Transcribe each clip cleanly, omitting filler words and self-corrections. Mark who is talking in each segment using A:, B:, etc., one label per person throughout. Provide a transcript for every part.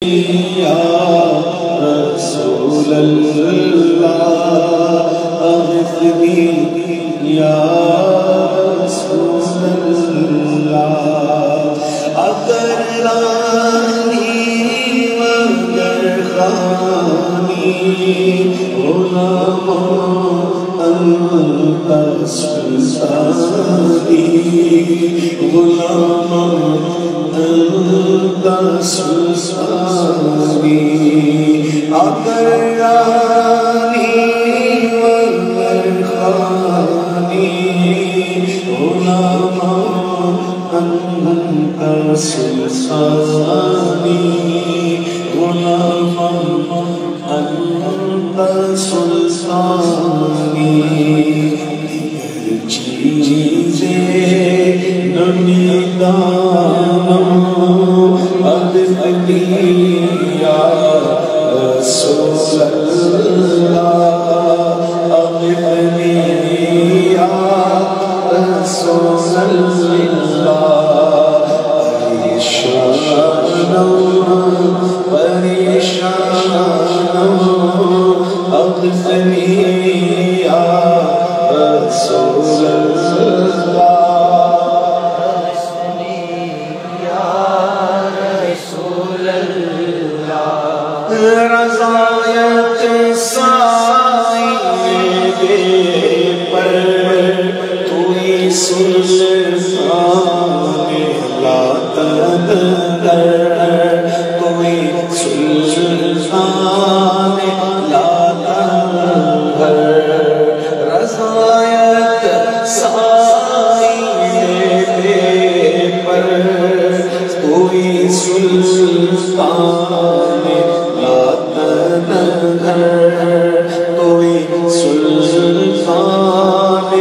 A: یا رسول اللہ اغثنی یا رسول اللہ اگر رانی مگر خانی غلام انت سلطانی غلام انت سلطانی اگر رانی مگر خانی غلام انت سلطانی غلام انت سلطانی چیزیں نمیدانم اغثنی یا رسول اللہ اغثنی یا رسول اللہ پریشانم اغثنی یا رسول اللہ رضایت سائے بے پر توئی سلطان لا تدر توئی سلطان لا تدر رضایت سائے بے پر توئی سلطان توئی سلطان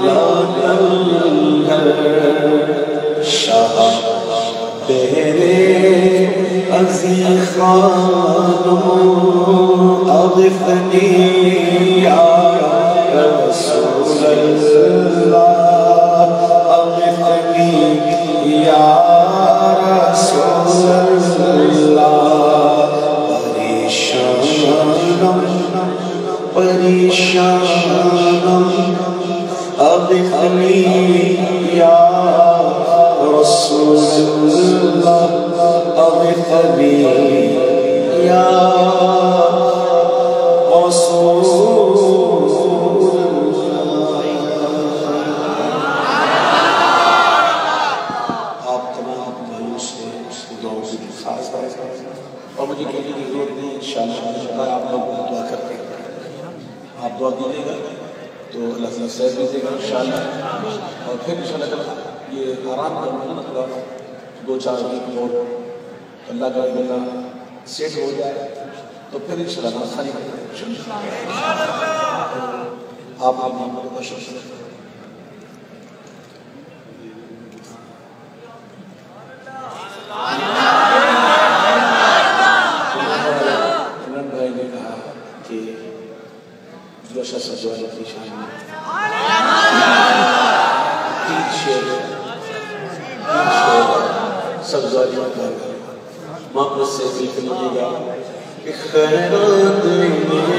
A: لا تنگر شاہ تیرے عزیز خانم اغثنی یا رسول اللہ اغثنی یا رسول اللہ پریشانم اغثنی یا رسول اللہ اغثنی یا رسول اللہ آپ تمام بھائیوں سے دعاؤں سے خاص اور مجھے کہنے کی ضرورت نہیں انشاءاللہ آپ لوگ دعا کرتے ہیں آپ دعا دیجیے گا تو اللہ تعالیٰ صحت دیجیے گا انشاءاللہ اور پھر انشاءاللہ یہ آرام کرنا نا تھوڑا 2-4 دن اور اللہ کا بندہ سیٹ ہو جائے تو پھر انشاءاللہ آسانی کریں آپ محمد کا شکر سجوالی کی شان میں 3 شعر سبزوالی کا محبت سے ملک لیجیے گا خیرات میں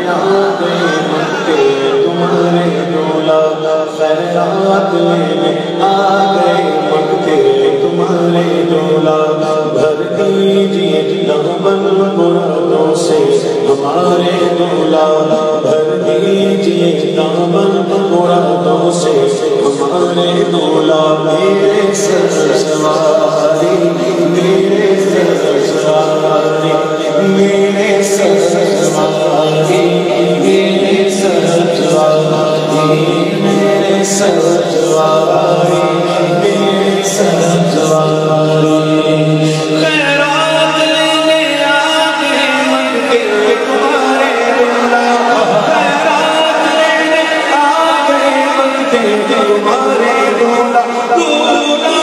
A: آ گئے منتے تمہارے دولا خیرات میں آ گئے منتے تمہارے دولا بھر دیجیے دامن مرادوں سے ہمارے دولا بھر دیجیے دامن مرادوں سے ہمارے دولا میرے سرسواری میرے سرسواری میرے سرسواری میرے سرسواری میرے سرسواری میرے سرسواری خیرات لینے آگے منگے تمہارے دولا خیرات لینے آگے منگے تمہارے دولا دولا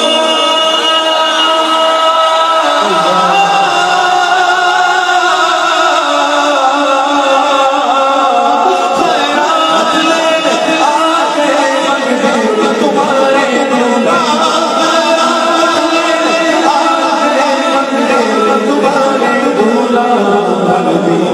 A: الدين